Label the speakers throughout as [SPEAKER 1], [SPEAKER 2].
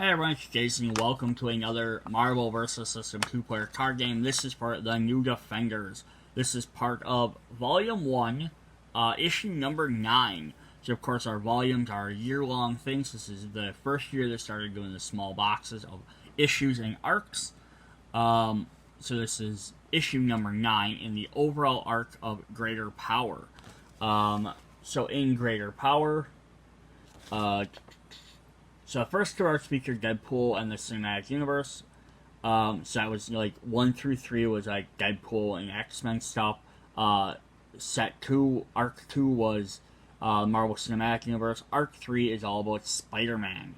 [SPEAKER 1] Hey everyone, it's Jason. Welcome to another Marvel vs. System 2-player card game. This is for the New Defenders. This is part of Volume 1, issue number 9. So of course our volumes are year-long things. This is the first year they started doing the small boxes of issues and arcs. So this is issue number 9 in the overall arc of Greater Power. So in Greater Power, so the first two arcs featured Deadpool and the Cinematic Universe. So that was like 1 through 3 was like Deadpool and X-Men stuff. Set 2, Arc 2 was Marvel Cinematic Universe. Arc 3 is all about Spider-Man.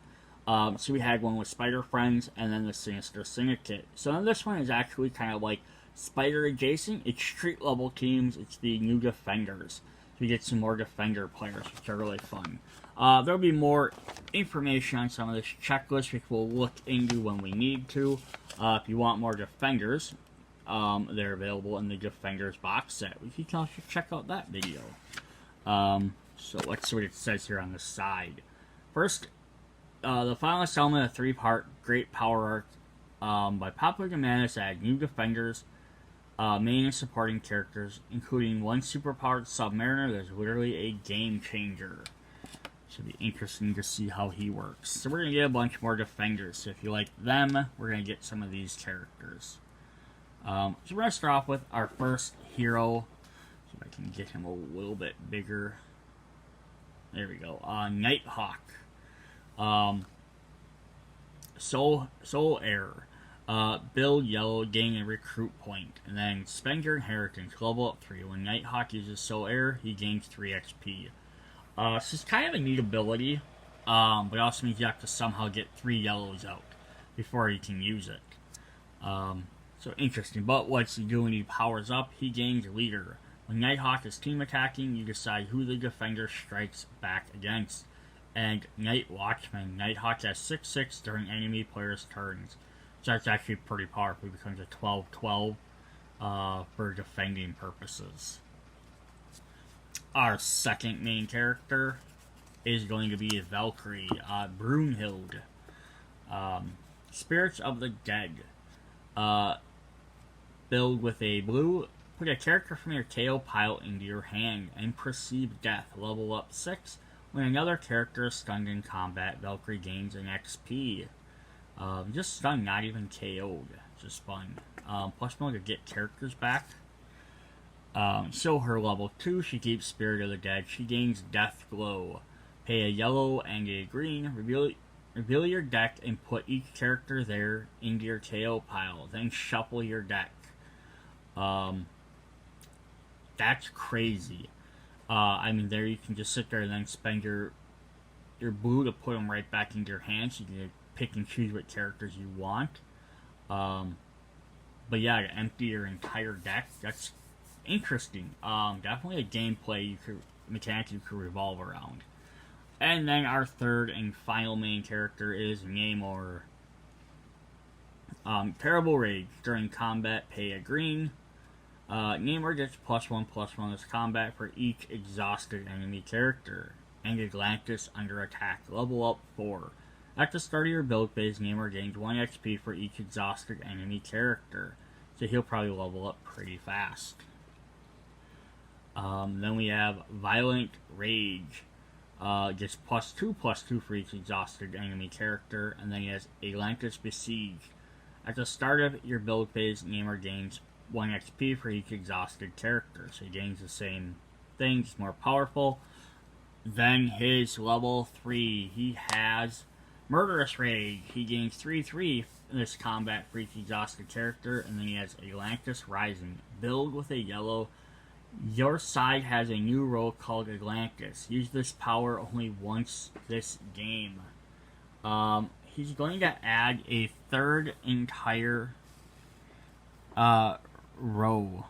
[SPEAKER 1] So we had one with Spider-Friends and then the Sinister Syndicate. So then this one is actually kind of like Spider adjacent. It's street level teams. It's the New Defenders. So we get some more Defender players, which are really fun. There'll be more information on some of this checklist, which we'll look into when we need to. If you want more Defenders, they're available in the Defenders box set. You can also check out that video. So let's see what it says here on the side. First, the final installment of 3-part Great Power Arc by popular demand has added new Defenders, main and supporting characters, including one superpowered Submariner that's literally a game changer. Should be interesting to see how he works. So we're going to get a bunch more Defenders. So if you like them, we're going to get some of these characters. So we're going to start off with our first hero. See if I can get him a little bit bigger. There we go. Nighthawk. Soul Error. Build yellow, gain a recruit point. And then spend your inheritance. Level up 3. When Nighthawk uses Soul Error, he gains 3 XP. So it's kind of a neat ability, but it also means you have to somehow get 3 yellows out before you can use it. So interesting. But what's he doing when he powers up? He gains Leader. When Nighthawk is team attacking, you decide who the Defender strikes back against. And Night Watchman. Nighthawk has 6/6 during enemy players' turns. So that's actually pretty powerful. It becomes a 12/12 for defending purposes. Our second main character is going to be Valkyrie, Brunhild. Spirits of the Dead. Build with a blue. Put a character from your KO pile into your hand and perceive death. Level up 6. When another character is stunned in combat, Valkyrie gains an XP. Just stunned, not even KO'd. Just fun. Plus one to get characters back. So her level 2, she keeps Spirit of the Dead. She gains Death Glow. Pay a yellow and a green. Reveal your deck and put each character there into your KO pile. Then shuffle your deck. That's crazy. I mean, there you can just sit there and then spend your blue to put them right back into your hands. You can pick and choose what characters you want. But yeah, to empty your entire deck, that's interesting. Definitely a gameplay mechanic you could revolve around. And then our third and final main character is Namor. Terrible Rage. During combat, pay a green. Namor gets +1/+1 as combat for each exhausted enemy character. And Atlantis under attack. Level up 4. At the start of your build phase, Namor gains 1 XP for each exhausted enemy character. So he'll probably level up pretty fast. Then we have Violent Rage. Gets +2/+2 for each exhausted enemy character. And then he has Atlantis Besieged. At the start of your build phase, Namor gains 1 XP for each exhausted character. So he gains the same thing, just more powerful. Then his level 3, he has Murderous Rage. He gains 3/3 in this combat for each exhausted character. And then he has Atlantis Rising. Build with a yellow. Your side has a new role called Atlantis. Use this power only once this game. He's going to add a third entire row.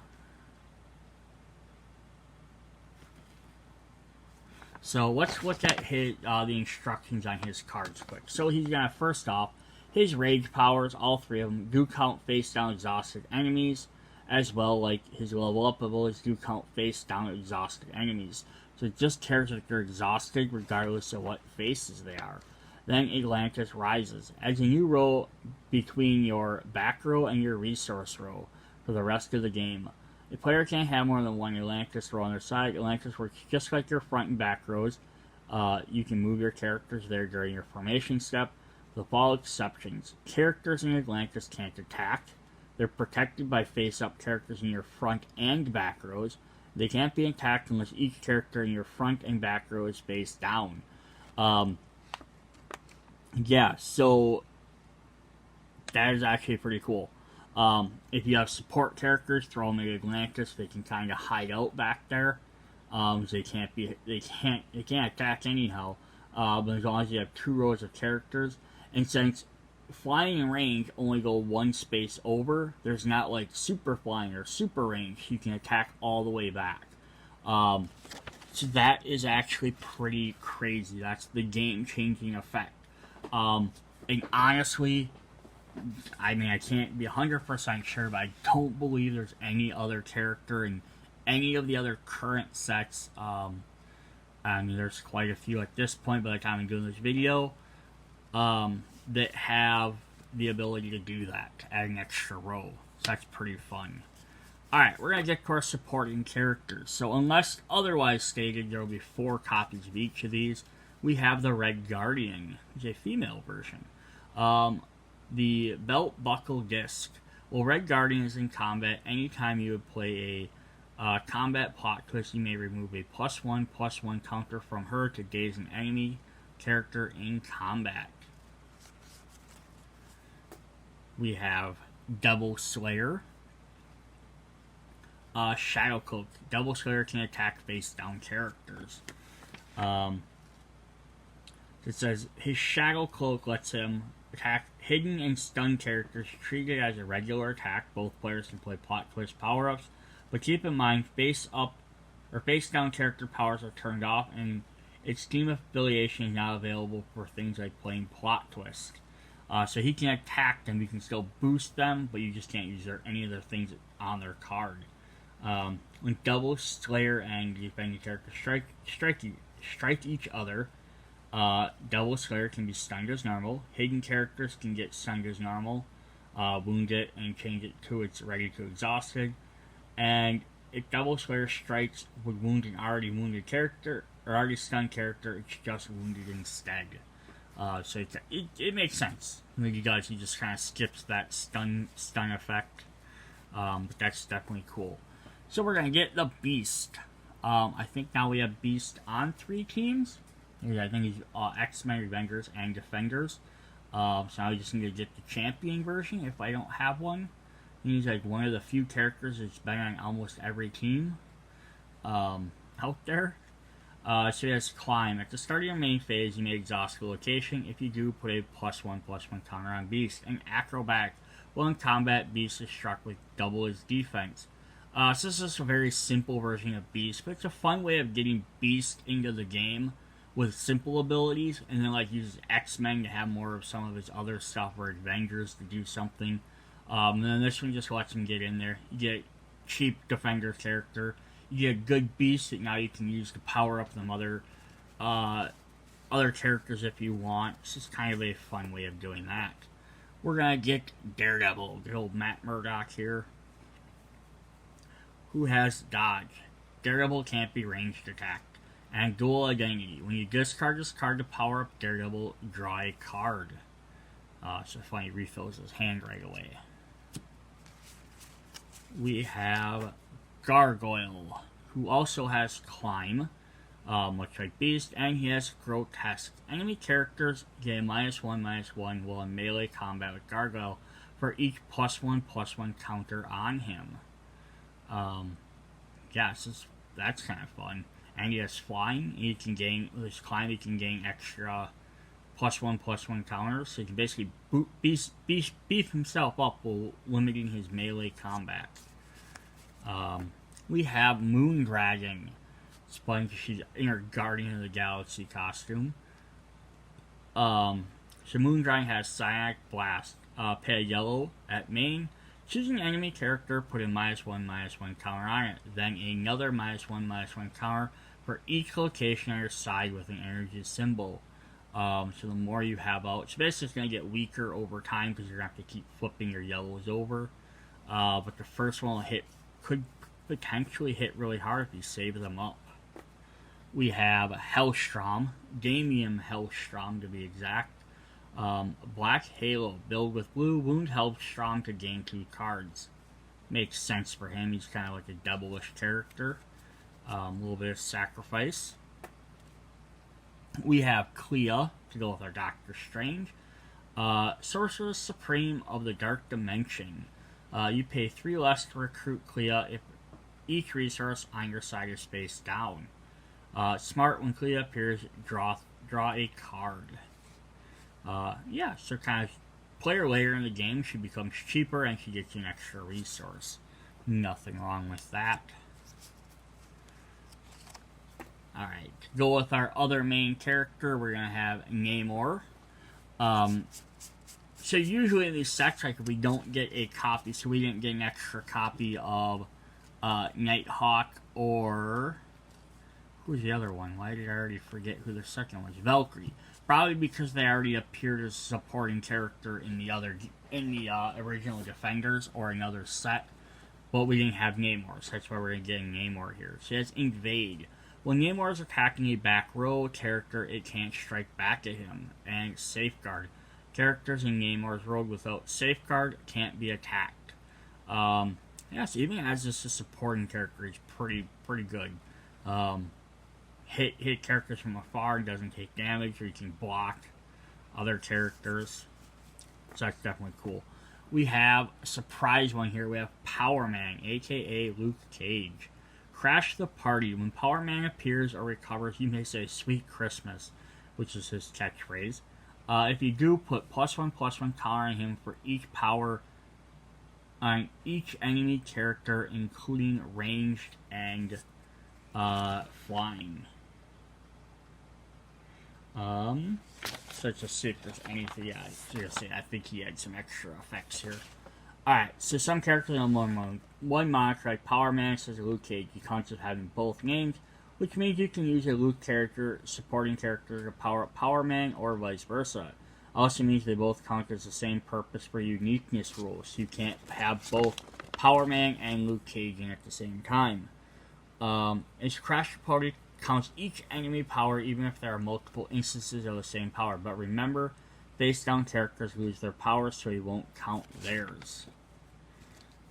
[SPEAKER 1] So let's look at his the instructions on his cards quick. So he's gonna, first off, his rage powers, all 3 of them, do count face down exhausted enemies. As well, like his level up abilities do count face down exhausted enemies. So it just cares if they're exhausted regardless of what faces they are. Then Atlantis rises. Adds a new row between your back row and your resource row for the rest of the game. A player can't have more than one Atlantis row on their side. Atlantis works just like your front and back rows. You can move your characters there during your formation step. With all exceptions, characters in Atlantis can't attack. They're protected by face-up characters in your front and back rows. They can't be attacked unless each character in your front and back row is face down. Yeah, so that is actually pretty cool. If you have support characters, throw them in Atlantis. They can kind of hide out back there. So they can't attack anyhow. But as long as you have 2 rows of characters, and since flying and range only go one space over, there's not like super flying or super range. You can attack all the way back. So that is actually pretty crazy. That's the game-changing effect. And honestly, I mean, I can't be 100% sure, but I don't believe there's any other character in any of the other current sets. I mean, there's quite a few at this point by the time I'm doing this video, that have the ability to do that, to add an extra row. So that's pretty fun. Alright, we're going to get to our supporting characters. So unless otherwise stated, there will be 4 copies of each of these. We have the Red Guardian, which is a female version. The Belt Buckle Disc. Well, Red Guardian is in combat. Anytime you would play a combat plot twist, you may remove a +1/+1 counter from her to daze an enemy character in combat. We have Devil Slayer. Shadow Cloak. Devil Slayer can attack face-down characters. It says his Shadow Cloak lets him attack hidden and stun characters treated as a regular attack. Both players can play plot twist power-ups, but keep in mind face-up or face-down character powers are turned off, and its team affiliation is not available for things like playing plot twist. So he can attack them, you can still boost them, but you just can't use any of their things on their card. When Devil Slayer and defending characters strike each other, Devil Slayer can be stunned as normal. Hidden characters can get stunned as normal, wound it, and change it to its ready to exhausted. And if Devil Slayer strikes with wound an already wounded character, or already stunned character, it's just wounded instead. So it makes sense. Like you guys, he just kind of skips that stun effect. But that's definitely cool. So we're going to get the Beast. I think now we have Beast on 3 teams. I think he's X-Men, Revengers, and Defenders. So now we just need to get the Champion version if I don't have one. He's like one of the few characters that's been on almost every team out there. So he has Climb. At the start of your main phase, you may exhaust the location. If you do, put a +1/+1 counter on Beast. And Acrobatic. While in combat, Beast is struck with double his defense. So this is a very simple version of Beast, but it's a fun way of getting Beast into the game with simple abilities, and then like uses X-Men to have more of some of his other stuff, or Avengers to do something. And then this one just lets him get in there. You get cheap Defender character. You get a good Beast that now you can use to power up them other characters if you want. It's just kind of a fun way of doing that. We're gonna get Daredevil, good old Matt Murdock here, who has Dodge. Daredevil can't be ranged attacked. And Dual Identity. When you discard this card to power up Daredevil, draw a card. So funny, refills his hand right away. We have Gargoyle, who also has Climb, much like Beast, and he has Grotesque. Enemy characters get a -1/-1 while in melee combat with Gargoyle for each +1/+1 counter on him. Yeah, so that's kind of fun. And he has Flying. He can gain, with his Climb, he can gain extra +1/+1 counters. So he can basically beef himself up while limiting his melee combat. We have Moondragon. It's funny because she's in her Guardian of the Galaxy costume. So Moondragon has Psionic Blast. Pay a yellow at main. Choose an enemy character, put a -1/-1 counter on it. Then another -1/-1 counter for each location on your side with an energy symbol. So the more you have out, so basically it's going to get weaker over time because you're going to have to keep flipping your yellows over. But the first one will hit, could potentially hit really hard if you save them up. We have Hellstrom, Damian Hellstrom to be exact. Black Halo, build with blue, wound Hellstrom to gain 2 cards. Makes sense for him, he's kind of like a devilish character. A little bit of sacrifice. We have Clea to go with our Doctor Strange. Sorceress Supreme of the Dark Dimension. You pay 3 less to recruit Clea if each resource on your side is face down. Smart, when Clea appears, draw a card. Yeah, so kind of player later in the game, she becomes cheaper and she gets an extra resource. Nothing wrong with that. Alright, to go with our other main character, we're going to have Namor. So usually in these sets, like if we don't get a copy, so we didn't get an extra copy of Nighthawk or... Who's the other one? Why did I already forget who the second one was? Valkyrie. Probably because they already appeared as a supporting character in the original Defenders or another set. But we didn't have Namor, so that's why we're getting Namor here. So that's Invade. When Namor is attacking a back row character, it can't strike back at him. And Safeguard. Characters in Namor's road without Safeguard can't be attacked. Yes, even as just a supporting character, he's pretty good. Hit characters from afar and doesn't take damage, or you can block other characters. So that's definitely cool. We have a surprise one here. We have Power Man, aka Luke Cage. Crash the party. When Power Man appears or recovers, you may say "Sweet Christmas," which is his catchphrase. If you do, put +1/+1 counter on him for each power on each enemy character, including ranged and flying. So let's just see if there's anything. Yeah, I think he had some extra effects here. Alright, so some characters on one moniker, like Power Man, says Luke Cage. You counts as having both names, which means you can use a Luke character, supporting character, to power up Power Man, or vice versa. Also means they both count as the same purpose for uniqueness rules, so you can't have both Power Man and Luke Cage in at the same time. Its Crash Party counts each enemy power even if there are multiple instances of the same power, but remember, face down characters lose their powers, so you won't count theirs.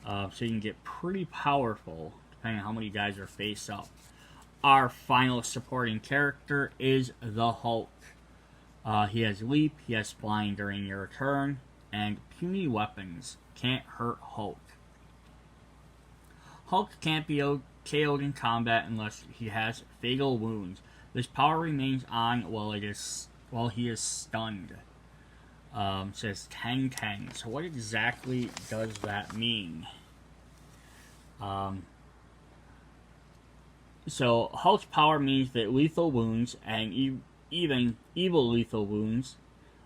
[SPEAKER 1] So you can get pretty powerful depending on how many guys are face up. Our final supporting character is the Hulk. He has leap, he has flying during your turn, and puny weapons. Can't hurt Hulk. Hulk can't be KO'd in combat unless he has fatal wounds. This power remains on while he is stunned. Says 10-10. So what exactly does that mean? So Hulk's power means that lethal wounds and even evil lethal wounds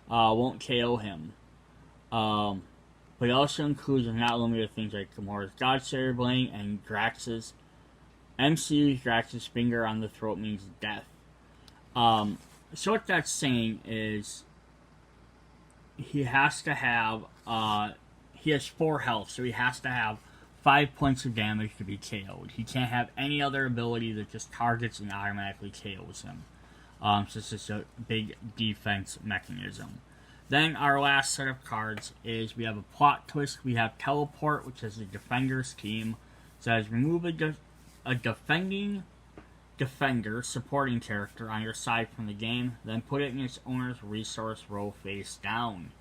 [SPEAKER 1] won't KO him. But it also includes and not limited to things like Gamora's Godsaber Blade and Drax's MCU's Drax's finger on the throat means death. So what that's saying is he has to have he has 4 health, so he has to have 5 points of damage to be KO'd. He can't have any other ability that just targets and automatically KOs him. So it's just a big defense mechanism. Then our last set of cards is we have a plot twist. We have Teleport, which is the Defenders team. It says remove a defending defender supporting character on your side from the game, then put it in its owner's resource row face down.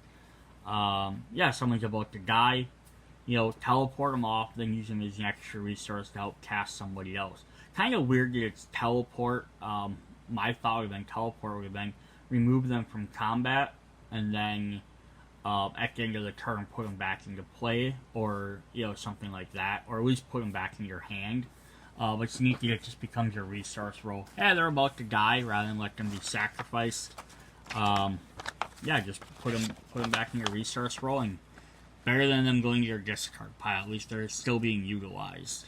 [SPEAKER 1] Yeah, someone's about to die, teleport them off, then use them as an extra resource to help cast somebody else. Kind of weird that it's teleport. My thought would have been teleport would have been remove them from combat, and then at the end of the turn put them back into play, or something like that, or at least put them back in your hand. But it's neat that it just becomes your resource roll. Yeah, they're about to die rather than let them be sacrificed. Yeah, just put them back in your resource roll, and better than them going to your discard pile. At least they're still being utilized.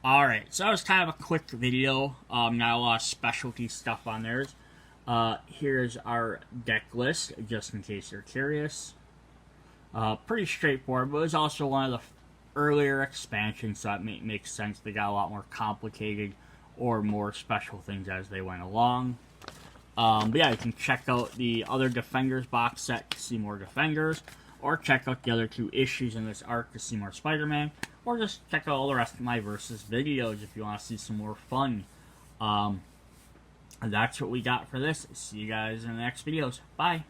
[SPEAKER 1] Alright, so that was kind of a quick video. Not a lot of specialty stuff on theirs. Here's our deck list, just in case you're curious. Pretty straightforward, but it was also one of the earlier expansions, so that makes sense. They got a lot more complicated or more special things as they went along. But yeah, you can check out the other Defenders box set to see more Defenders, or check out the other 2 issues in this arc to see more Spider-Man, or just check out all the rest of my Versus videos if you want to see some more fun. That's what we got for this. See you guys in the next videos. Bye!